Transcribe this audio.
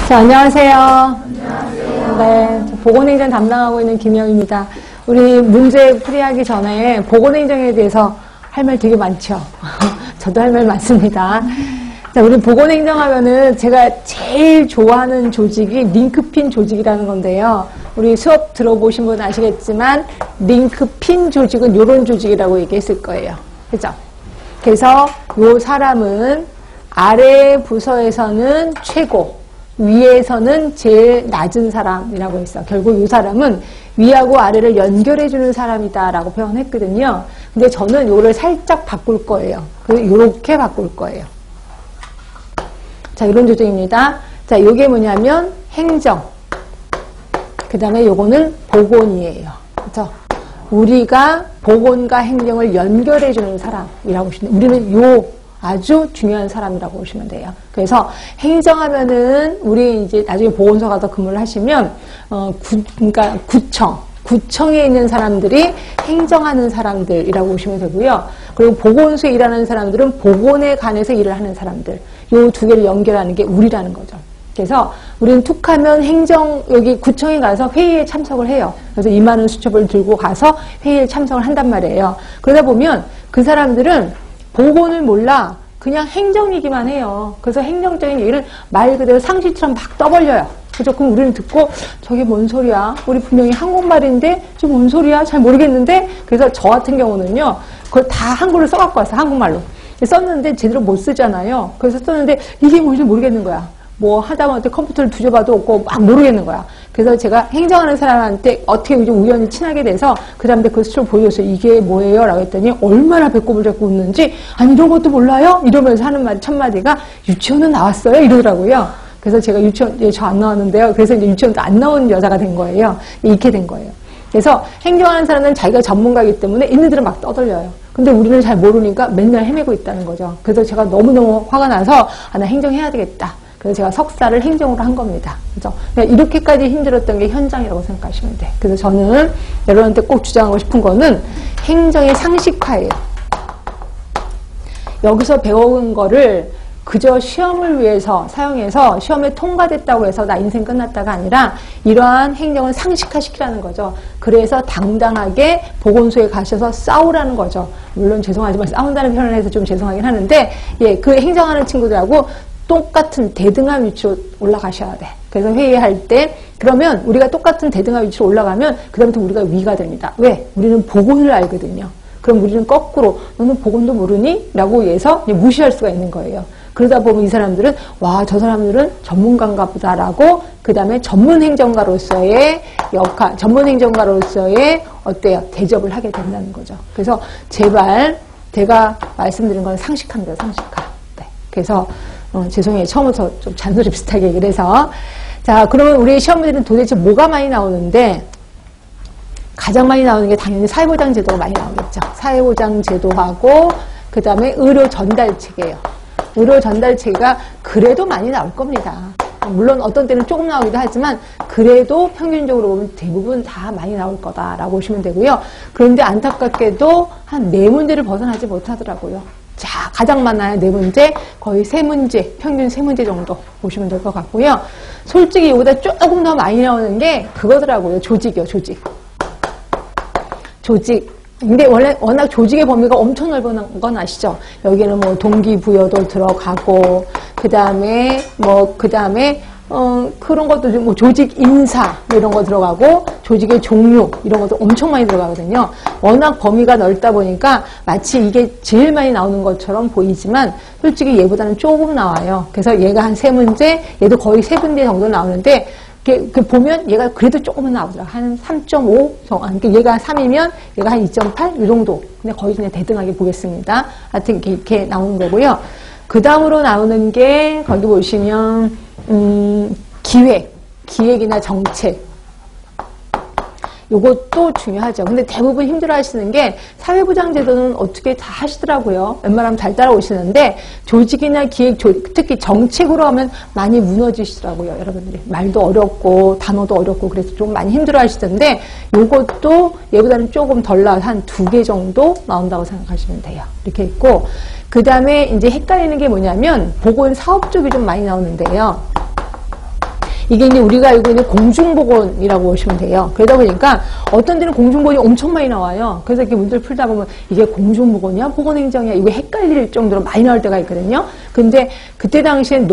자, 안녕하세요. 안녕하세요. 네, 보건행정 담당하고 있는 김영입니다. 우리 문제 풀이하기 전에 보건행정에 대해서 할 말 되게 많죠. 저도 할 말 많습니다. 자, 우리 보건행정하면은 제가 제일 좋아하는 조직이 링크핀 조직이라는 건데요. 우리 수업 들어보신 분은 아시겠지만 링크핀 조직은 이런 조직이라고 얘기했을 거예요. 그죠? 그래서 이 사람은 아래 부서에서는 최고, 위에서는 제일 낮은 사람이라고 했어. 결국 이 사람은 위하고 아래를 연결해주는 사람이다라고 표현했거든요. 근데 저는 이거를 살짝 바꿀 거예요. 그래서 이렇게 바꿀 거예요. 자, 이런 조직입니다. 자, 이게 뭐냐면 행정. 그 다음에 요거는 보건이에요. 그렇죠? 우리가 보건과 행정을 연결해주는 사람이라고 보시면 돼요. 우리는 요 아주 중요한 사람이라고 보시면 돼요. 그래서 행정하면은 우리 이제 나중에 보건소 가서 근무를 하시면 그러니까 구청에 있는 사람들이 행정하는 사람들이라고 보시면 되고요. 그리고 보건소에 일하는 사람들은 보건에 관해서 일을 하는 사람들. 요 두 개를 연결하는 게 우리라는 거죠. 그래서 우리는 툭하면 행정, 여기 구청에 가서 회의에 참석을 해요. 그래서 이만한 수첩을 들고 가서 회의에 참석을 한단 말이에요. 그러다 보면 그 사람들은 보건을 몰라. 그냥 행정이기만 해요. 그래서 행정적인 얘기를 말 그대로 상식처럼 막 떠벌려요. 그죠? 그럼 우리는 듣고 저게 뭔 소리야? 우리 분명히 한국말인데 저게 뭔 소리야? 잘 모르겠는데? 그래서 저 같은 경우는요. 그걸 다 한글로 써갖고 왔어요. 한국말로. 썼는데 제대로 못 쓰잖아요. 그래서 썼는데 이게 뭔지 모르겠는 거야. 뭐 하다못해 컴퓨터를 뒤져봐도 없고 막 모르겠는 거야. 그래서 제가 행정하는 사람한테 어떻게 우연히 친하게 돼서 그 사람한테 그 수첩을 보여줬어요. 이게 뭐예요? 라고 했더니 얼마나 배꼽을 잡고 웃는지 아니 이런 것도 몰라요? 이러면서 하는 말 첫마디가 유치원은 나왔어요? 이러더라고요. 그래서 제가 유치원, 저 안 나왔는데요. 그래서 이제 유치원도 안 나온 여자가 된 거예요. 이렇게 된 거예요. 그래서 행정하는 사람은 자기가 전문가이기 때문에 있는들은 막 떠들려요. 근데 우리는 잘 모르니까 맨날 헤매고 있다는 거죠. 그래서 제가 너무너무 화가 나서 나 행정해야 되겠다. 그래서 제가 석사를 행정으로 한 겁니다. 그죠? 이렇게까지 힘들었던 게 현장이라고 생각하시면 돼. 그래서 저는 여러분한테 꼭 주장하고 싶은 거는 행정의 상식화예요. 여기서 배운 거를 그저 시험을 위해서 사용해서 시험에 통과됐다고 해서 나 인생 끝났다가 아니라 이러한 행정을 상식화시키라는 거죠. 그래서 당당하게 보건소에 가셔서 싸우라는 거죠. 물론 죄송하지만 싸운다는 표현을 해서 좀 죄송하긴 하는데 예, 그 행정하는 친구들하고 똑같은 대등한 위치로 올라가셔야 돼. 그래서 회의할 때 그러면 우리가 똑같은 대등한 위치로 올라가면 그다음부터 우리가 위가 됩니다. 왜? 우리는 보건을 알거든요. 그럼 우리는 거꾸로 너는 보건도 모르니? 라고 해서 무시할 수가 있는 거예요. 그러다 보면 이 사람들은 와, 저 사람들은 전문가인가 보다라고 그 다음에 전문행정가로서의 역할, 전문행정가로서의 어때요? 대접을 하게 된다는 거죠. 그래서 제발 제가 말씀드린 건 상식합니다. 상식화. 네. 그래서 죄송해요. 처음부터 좀 잔소리 비슷하게 얘기를 해서 자, 그러면 우리 시험 문제는 도대체 뭐가 많이 나오는데 가장 많이 나오는 게 당연히 사회보장 제도가 많이 나오겠죠. 사회보장 제도하고 그 다음에 의료 전달 체계예요. 의료 전달 체계가 그래도 많이 나올 겁니다. 물론 어떤 때는 조금 나오기도 하지만 그래도 평균적으로 보면 대부분 다 많이 나올 거다라고 보시면 되고요. 그런데 안타깝게도 한 4문제를 벗어나지 못하더라고요. 자, 가장 많아요. 4문제, 거의 3문제, 평균 3문제 정도 보시면 될 것 같고요. 솔직히 이거보다 조금 더 많이 나오는 게 그거더라고요. 조직이요, 조직. 조직. 근데 워낙 조직의 범위가 엄청 넓은 건 아시죠? 여기는 뭐 동기부여도 들어가고, 그 다음에 그런 것도 좀 뭐 조직 인사 이런 거 들어가고 조직의 종류 이런 것도 엄청 많이 들어가거든요. 워낙 범위가 넓다 보니까 마치 이게 제일 많이 나오는 것처럼 보이지만 솔직히 얘보다는 조금 나와요. 그래서 얘가 한 3문제, 얘도 거의 3문제 정도 나오는데 보면 얘가 그래도 조금은 나오더라. 한 3.5 그러니까 얘가 3이면 얘가 한 2.8 이 정도. 근데 거의 그냥 대등하게 보겠습니다. 하여튼 이렇게 나오는 거고요. 그 다음으로 나오는 게 거기 보시면 기획이나 정책. 요것도 중요하죠. 근데 대부분 힘들어 하시는 게 사회보장제도는 어떻게 다 하시더라고요. 웬만하면 잘 따라오시는데 조직이나 기획, 특히 정책으로 하면 많이 무너지시더라고요. 여러분들이. 말도 어렵고 단어도 어렵고 그래서 좀 많이 힘들어 하시던데 요것도 얘보다는 조금 덜 나와 한 2개 정도 나온다고 생각하시면 돼요. 이렇게 있고 그 다음에 이제 헷갈리는 게 뭐냐면 보건 사업 쪽이 좀 많이 나오는데요. 이게 이제 우리가 알고 있는 공중보건이라고 보시면 돼요. 그러다 보니까 어떤 데는 공중보건이 엄청 많이 나와요. 그래서 이렇게 문제를 풀다 보면 이게 공중보건이야? 보건행정이야? 이거 헷갈릴 정도로 많이 나올 때가 있거든요. 근데 그때 당시엔